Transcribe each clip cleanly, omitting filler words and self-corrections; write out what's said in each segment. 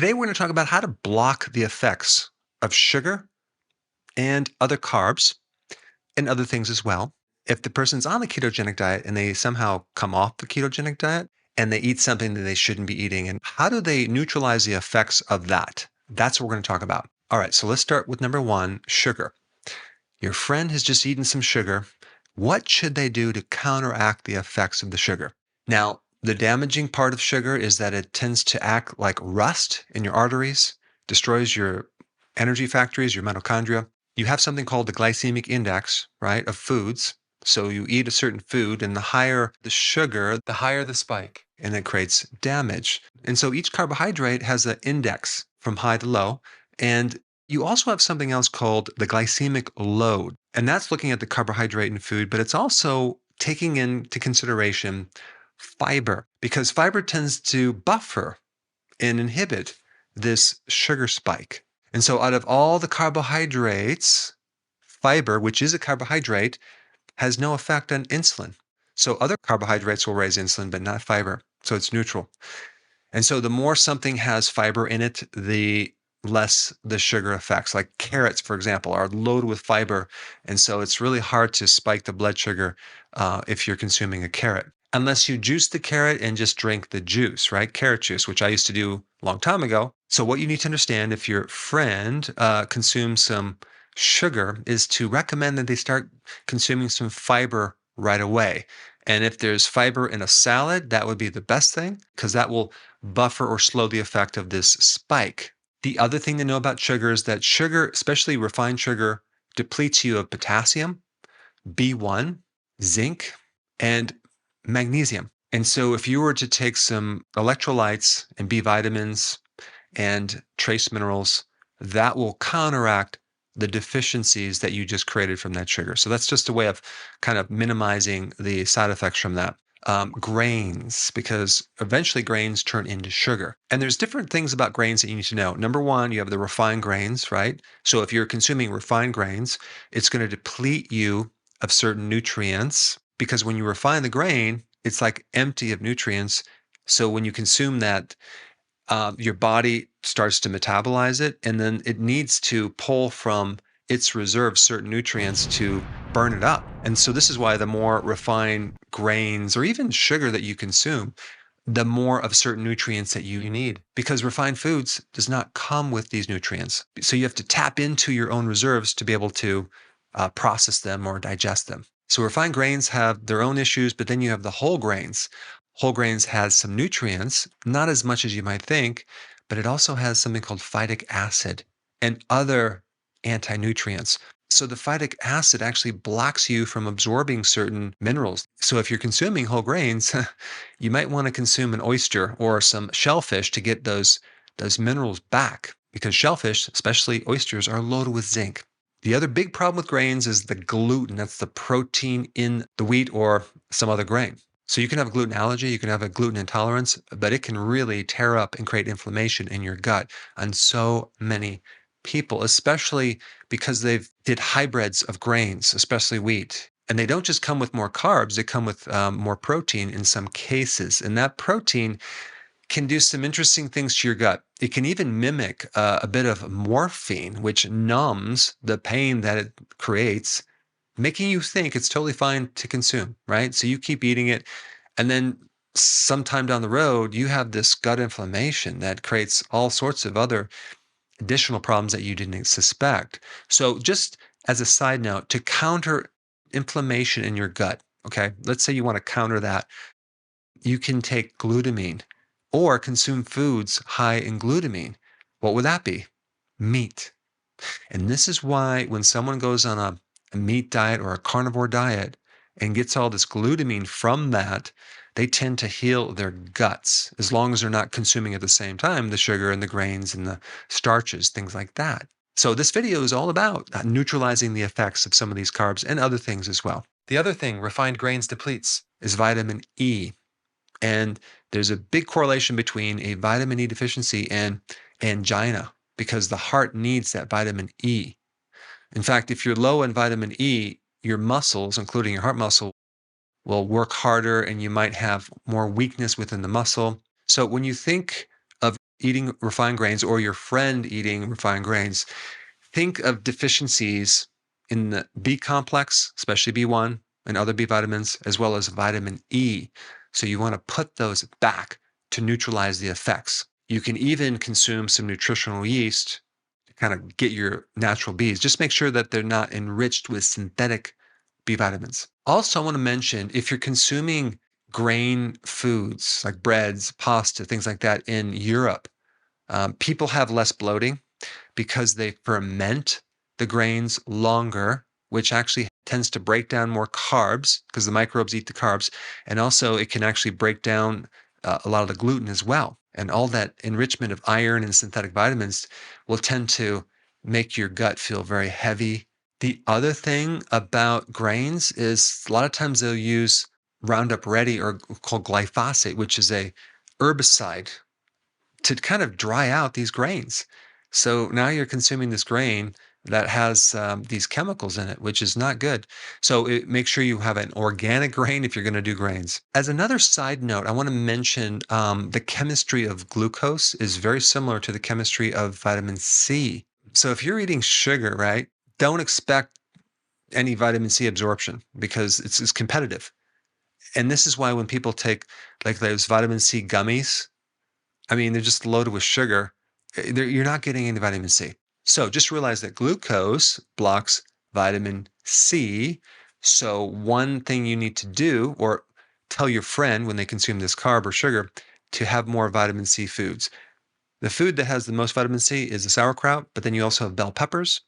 Today, we're going to talk about how to block the effects of sugar and other carbs and other things as well. If the person's on the ketogenic diet and they somehow come off the ketogenic diet and they eat something that they shouldn't be eating, and how do they neutralize the effects of that? That's what we're going to talk about. All right, so let's start with number one, sugar. Your friend has just eaten some sugar. What should they do to counteract the effects of the sugar? Now, the damaging part of sugar is that it tends to act like rust in your arteries, destroys your energy factories, your mitochondria. You have something called the glycemic index, right, of foods. So you eat a certain food, and the higher the sugar, the higher the spike, and it creates damage. And so each carbohydrate has an index from high to low. And you also have something else called the glycemic load. And that's looking at the carbohydrate in food, but it's also taking into consideration fiber, because fiber tends to buffer and inhibit this sugar spike. And so out of all the carbohydrates, fiber, which is a carbohydrate, has no effect on insulin. So other carbohydrates will raise insulin, but not fiber. So it's neutral. And so the more something has fiber in it, the less the sugar effects. Like carrots, for example, are loaded with fiber. And so it's really hard to spike the blood sugar if you're consuming a carrot. Unless you juice the carrot and just drink the juice, right? Carrot juice, which I used to do a long time ago. So what you need to understand if your friend consumes some sugar is to recommend that they start consuming some fiber right away. And if there's fiber in a salad, that would be the best thing, because that will buffer or slow the effect of this spike. The other thing to know about sugar is that sugar, especially refined sugar, depletes you of potassium, B1, zinc, and magnesium. And so if you were to take some electrolytes and B vitamins and trace minerals, that will counteract the deficiencies that you just created from that sugar. So that's just a way of kind of minimizing the side effects from that. Grains, because eventually grains turn into sugar. And there's different things about grains that you need to know. Number one, you have the refined grains, right? So if you're consuming refined grains, it's going to deplete you of certain nutrients, because when you refine the grain, it's like empty of nutrients. So when you consume that, your body starts to metabolize it, and then it needs to pull from its reserves certain nutrients to burn it up. And so this is why the more refined grains or even sugar that you consume, the more of certain nutrients that you need, because refined foods does not come with these nutrients. So you have to tap into your own reserves to be able to process them or digest them. So refined grains have their own issues, but then you have the whole grains. Whole grains has some nutrients, not as much as you might think, but it also has something called phytic acid and other anti-nutrients. So the phytic acid actually blocks you from absorbing certain minerals. So if you're consuming whole grains, you might want to consume an oyster or some shellfish to get those minerals back, because shellfish, especially oysters, are loaded with zinc. The other big problem with grains is the gluten. That's the protein in the wheat or some other grain. So you can have a gluten allergy, you can have a gluten intolerance, but it can really tear up and create inflammation in your gut on so many people, especially because they've did hybrids of grains, especially wheat. And they don't just come with more carbs, they come with more protein in some cases. And that protein can do some interesting things to your gut. It can even mimic a bit of morphine, which numbs the pain that it creates, making you think it's totally fine to consume, right? So you keep eating it, and then sometime down the road, you have this gut inflammation that creates all sorts of other additional problems that you didn't suspect. So just as a side note, to counter inflammation in your gut, okay, let's say you want to counter that, you can take glutamine or consume foods high in glutamine. What would that be? Meat. And this is why when someone goes on a meat diet or a carnivore diet and gets all this glutamine from that, they tend to heal their guts, as long as they're not consuming at the same time the sugar and the grains and the starches, things like that. So this video is all about neutralizing the effects of some of these carbs and other things as well. The other thing refined grains depletes is vitamin E. And there's a big correlation between a vitamin E deficiency and angina, because the heart needs that vitamin E. In fact, if you're low in vitamin E, your muscles, including your heart muscle, will work harder and you might have more weakness within the muscle. So when you think of eating refined grains or your friend eating refined grains, think of deficiencies in the B complex, especially B1 and other B vitamins, as well as vitamin E. So you want to put those back to neutralize the effects. You can even consume some nutritional yeast to kind of get your natural Bs. Just make sure that they're not enriched with synthetic B vitamins. Also, I want to mention if you're consuming grain foods like breads, pasta, things like that in Europe, people have less bloating because they ferment the grains longer, which actually tends to break down more carbs because the microbes eat the carbs. And also, it can actually break down a lot of the gluten as well. And all that enrichment of iron and synthetic vitamins will tend to make your gut feel very heavy. The other thing about grains is a lot of times they'll use Roundup Ready or called glyphosate, which is a herbicide to kind of dry out these grains. So now you're consuming this grain that has these chemicals in it, which is not good. So make sure you have an organic grain if you're going to do grains. As another side note, I want to mention the chemistry of glucose is very similar to the chemistry of vitamin C. So if you're eating sugar, right, don't expect any vitamin C absorption because it's competitive. And this is why when people take like those vitamin C gummies, I mean, they're just loaded with sugar. You're not getting any vitamin C. So just realize that glucose blocks vitamin C. So one thing you need to do, or tell your friend when they consume this carb or sugar, to have more vitamin C foods. The food that has the most vitamin C is the sauerkraut, but then you also have bell peppers,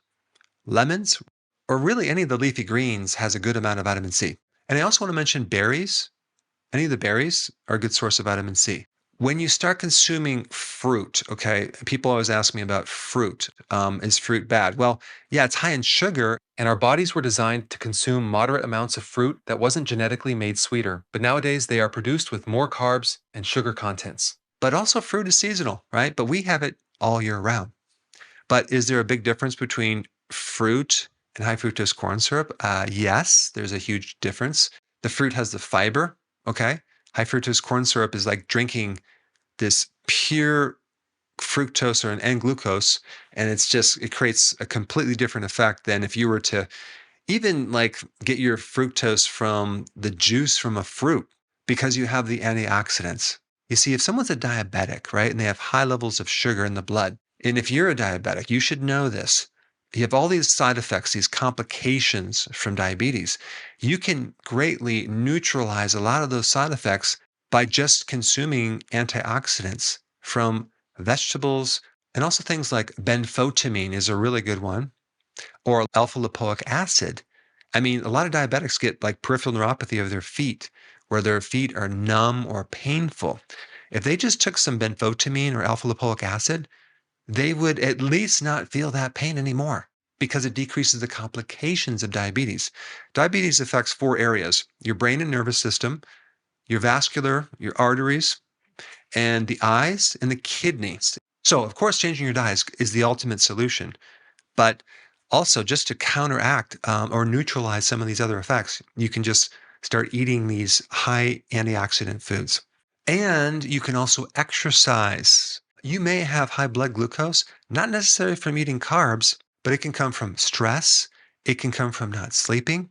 lemons, or really any of the leafy greens has a good amount of vitamin C. And I also want to mention berries. Any of the berries are a good source of vitamin C. When you start consuming fruit, okay, people always ask me about fruit. Is fruit bad? Well, yeah, it's high in sugar, and our bodies were designed to consume moderate amounts of fruit that wasn't genetically made sweeter. But nowadays, they are produced with more carbs and sugar contents. But also, fruit is seasonal, right? But we have it all year round. But is there a big difference between fruit and high fructose corn syrup? Yes, there's a huge difference. The fruit has the fiber, okay? High fructose corn syrup is like drinking this pure fructose and glucose, and it creates a completely different effect than if you were to even like get your fructose from the juice from a fruit because you have the antioxidants. You see, if someone's a diabetic, right, and they have high levels of sugar in the blood, and if you're a diabetic, you should know this. You have all these side effects, these complications from diabetes. You can greatly neutralize a lot of those side effects by just consuming antioxidants from vegetables and also things like benfotiamine is a really good one or alpha-lipoic acid. I mean, a lot of diabetics get like peripheral neuropathy of their feet, where their feet are numb or painful. If they just took some benfotiamine or alpha-lipoic acid, they would at least not feel that pain anymore because it decreases the complications of diabetes. Diabetes affects four areas: your brain and nervous system, your vascular, your arteries, and the eyes and the kidneys. So, of course, changing your diet is the ultimate solution. But also, just to counteract or neutralize some of these other effects, you can just start eating these high antioxidant foods. And you can also exercise. You may have high blood glucose, not necessarily from eating carbs, but it can come from stress. It can come from not sleeping.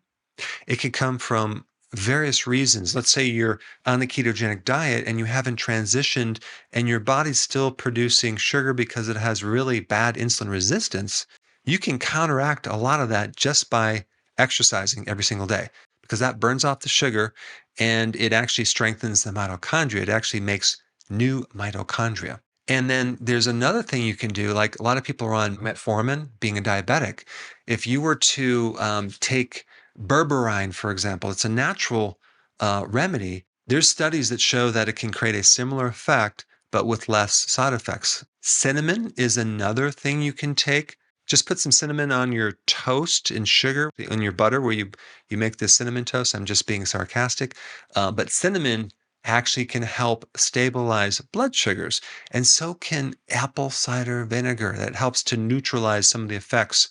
It can come from various reasons. Let's say you're on the ketogenic diet and you haven't transitioned and your body's still producing sugar because it has really bad insulin resistance. You can counteract a lot of that just by exercising every single day because that burns off the sugar and it actually strengthens the mitochondria. It actually makes new mitochondria. And then there's another thing you can do, like a lot of people are on metformin, being a diabetic. If you were to take berberine, for example, it's a natural remedy. There's studies that show that it can create a similar effect, but with less side effects. Cinnamon is another thing you can take. Just put some cinnamon on your toast and sugar in your butter where you make this cinnamon toast. I'm just being sarcastic. But cinnamon actually can help stabilize blood sugars. And so can apple cider vinegar. That helps to neutralize some of the effects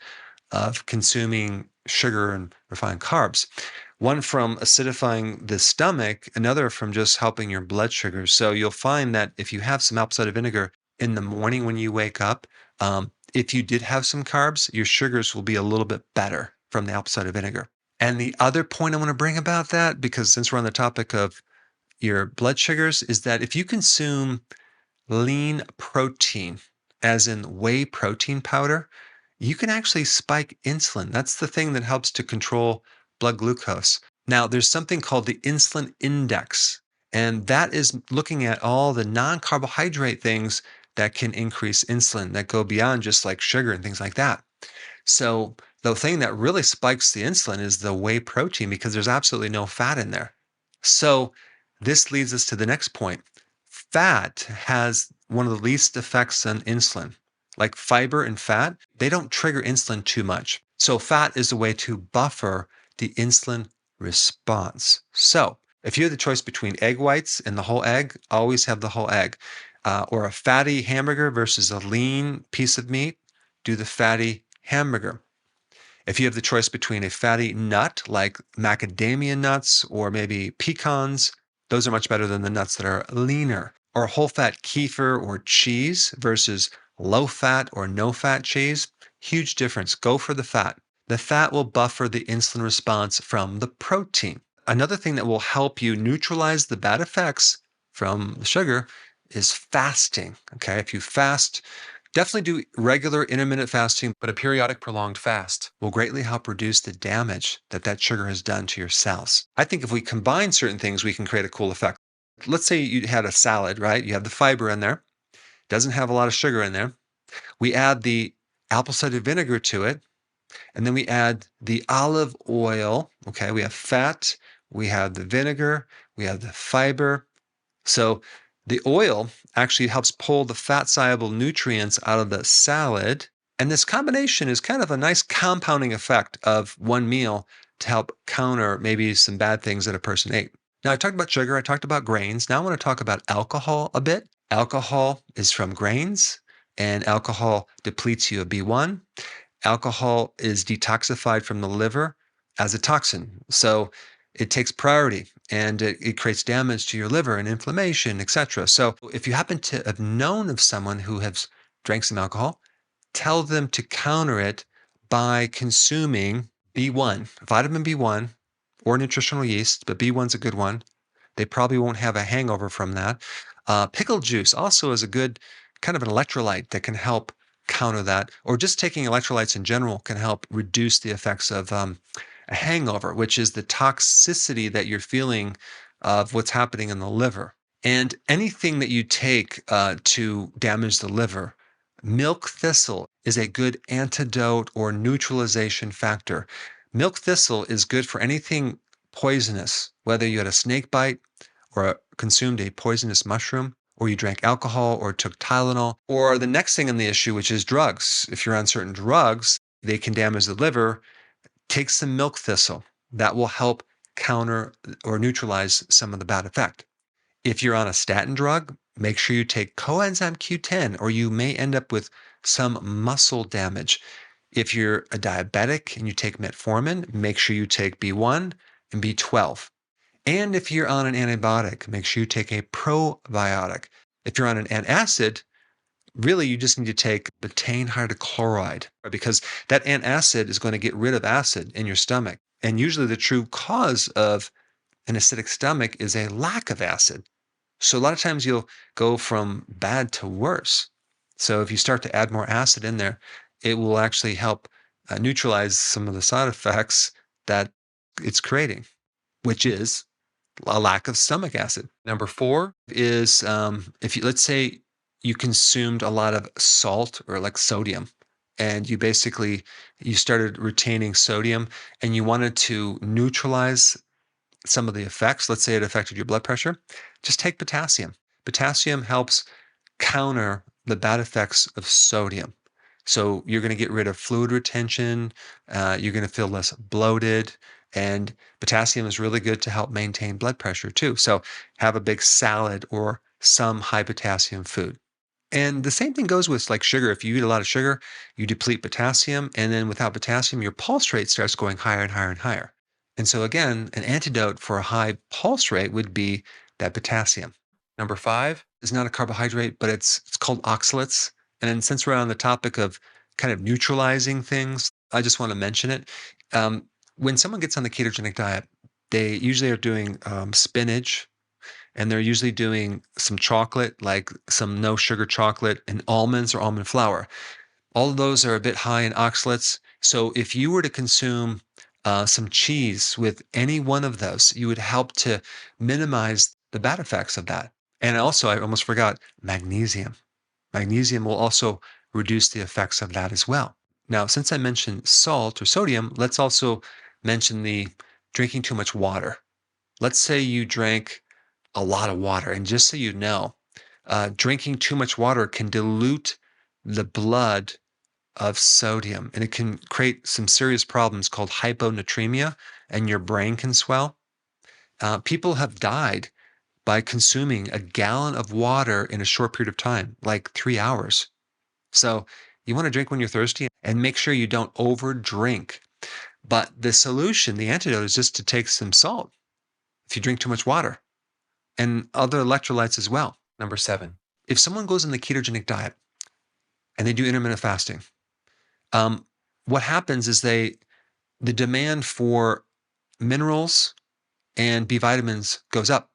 of consuming sugar and refined carbs. One from acidifying the stomach, another from just helping your blood sugars. So you'll find that if you have some apple cider vinegar in the morning when you wake up, if you did have some carbs, your sugars will be a little bit better from the apple cider vinegar. And the other point I want to bring about that, because since we're on the topic of your blood sugars, is that if you consume lean protein, as in whey protein powder, you can actually spike insulin. That's the thing that helps to control blood glucose. Now, there's something called the insulin index, and that is looking at all the non carbohydrate things that can increase insulin that go beyond just like sugar and things like that. So, the thing that really spikes the insulin is the whey protein because there's absolutely no fat in there. So, this leads us to the next point. Fat has one of the least effects on insulin. Like fiber and fat, they don't trigger insulin too much. So, fat is a way to buffer the insulin response. So, if you have the choice between egg whites and the whole egg, always have the whole egg. Or a fatty hamburger versus a lean piece of meat, do the fatty hamburger. If you have the choice between a fatty nut like macadamia nuts or maybe pecans, those are much better than the nuts that are leaner. Or whole fat kefir or cheese versus low fat or no fat cheese, huge difference. Go for the fat. The fat will buffer the insulin response from the protein. Another thing that will help you neutralize the bad effects from the sugar is fasting. Okay, if you fast, definitely do regular intermittent fasting, but a periodic prolonged fast will greatly help reduce the damage that that sugar has done to your cells. I think if we combine certain things, we can create a cool effect. Let's say you had a salad, right? You have the fiber in there, doesn't have a lot of sugar in there. We add the apple cider vinegar to it, and then we add the olive oil. Okay, we have fat, we have the vinegar, we have the fiber. So the oil actually helps pull the fat soluble nutrients out of the salad. And this combination is kind of a nice compounding effect of one meal to help counter maybe some bad things that a person ate. Now, I talked about sugar, I talked about grains. Now I want to talk about alcohol a bit. Alcohol is from grains, and alcohol depletes you of B1. Alcohol is detoxified from the liver as a toxin. So it takes priority and it creates damage to your liver and inflammation, etc. So if you happen to have known of someone who has drank some alcohol, tell them to counter it by consuming B1, vitamin B1 or nutritional yeast, but B1's a good one. They probably won't have a hangover from that. Pickle juice also is a good kind of an electrolyte that can help counter that, or just taking electrolytes in general can help reduce the effects of a hangover, which is the toxicity that you're feeling of what's happening in the liver. And anything that you take to damage the liver, milk thistle is a good antidote or neutralization factor. Milk thistle is good for anything poisonous, whether you had a snake bite or consumed a poisonous mushroom, or you drank alcohol or took Tylenol, or the next thing on the issue, which is drugs. If you're on certain drugs, they can damage the liver. Take some milk thistle. That will help counter or neutralize some of the bad effect. If you're on a statin drug, make sure you take coenzyme Q10, or you may end up with some muscle damage. If you're a diabetic and you take metformin, make sure you take B1 and B12. And if you're on an antibiotic, make sure you take a probiotic. If you're on an antacid, really you just need to take betaine hydrochloride because that antacid is going to get rid of acid in your stomach. And usually the true cause of an acidic stomach is a lack of acid. So a lot of times you'll go from bad to worse. So if you start to add more acid in there, it will actually help neutralize some of the side effects that it's creating, which is a lack of stomach acid. Number four is if you, let's say you consumed a lot of salt or like sodium, and you started retaining sodium and you wanted to neutralize some of the effects. Let's say it affected your blood pressure. Just take potassium. Potassium helps counter the bad effects of sodium. So you're going to get rid of fluid retention. You're going to feel less bloated. And potassium is really good to help maintain blood pressure too. So have a big salad or some high potassium food. And the same thing goes with like sugar. If you eat a lot of sugar, you deplete potassium. And then without potassium, your pulse rate starts going higher and higher and higher. And so again, an antidote for a high pulse rate would be that potassium. Number 5 is not a carbohydrate, but it's called oxalates. And then since we're on the topic of kind of neutralizing things, I just want to mention it. Um, when someone gets on the ketogenic diet, they usually are doing spinach, and they're usually doing some chocolate, like some no sugar chocolate, and almonds or almond flour. All of those are a bit high in oxalates. So if you were to consume some cheese with any one of those, you would help to minimize the bad effects of that. And also, I almost forgot magnesium. Magnesium will also reduce the effects of that as well. Now, since I mentioned salt or sodium, let's also mention the drinking too much water. Let's say you drank a lot of water, and just so you know, drinking too much water can dilute the blood of sodium, and it can create some serious problems called hyponatremia, and your brain can swell. People have died by consuming a gallon of water in a short period of time, like 3 hours. So you want to drink when you're thirsty and make sure you don't over drink. But the solution, the antidote, is just to take some salt if you drink too much water and other electrolytes as well. Number 7, if someone goes on the ketogenic diet and they do intermittent fasting, um, what happens is the demand for minerals and B vitamins goes up.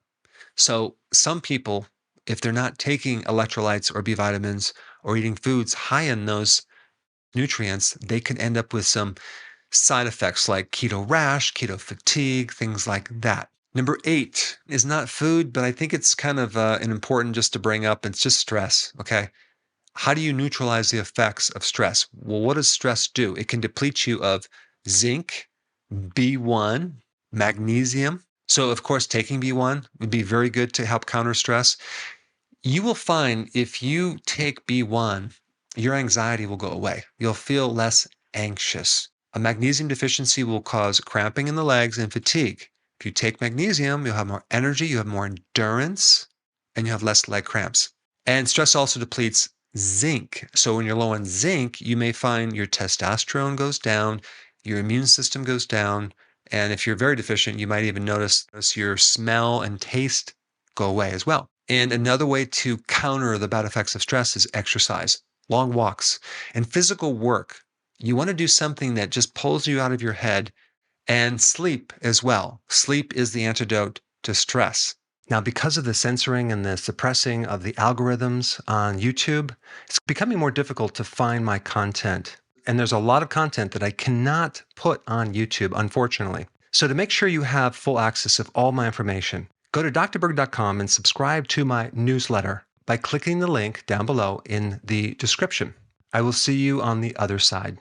So some people, if they're not taking electrolytes or B vitamins or eating foods high in those nutrients, they can end up with some side effects like keto rash, keto fatigue, things like that. Number 8 is not food, but I think it's kind of an important just to bring up. It's just stress. Okay. How do you neutralize the effects of stress? Well, what does stress do? It can deplete you of zinc, B1, magnesium. So, of course, taking B1 would be very good to help counter stress. You will find if you take B1, your anxiety will go away. You'll feel less anxious. A magnesium deficiency will cause cramping in the legs and fatigue. If you take magnesium, you'll have more energy, you have more endurance, and you have less leg cramps. And stress also depletes zinc. So when you're low on zinc, you may find your testosterone goes down, your immune system goes down, and if you're very deficient, you might even notice your smell and taste go away as well. And another way to counter the bad effects of stress is exercise, long walks, and physical work. You want to do something that just pulls you out of your head, and sleep as well. Sleep is the antidote to stress. Now, because of the censoring and the suppressing of the algorithms on YouTube, it's becoming more difficult to find my content. And there's a lot of content that I cannot put on YouTube, unfortunately. So to make sure you have full access of all my information, go to drberg.com and subscribe to my newsletter by clicking the link down below in the description. I will see you on the other side.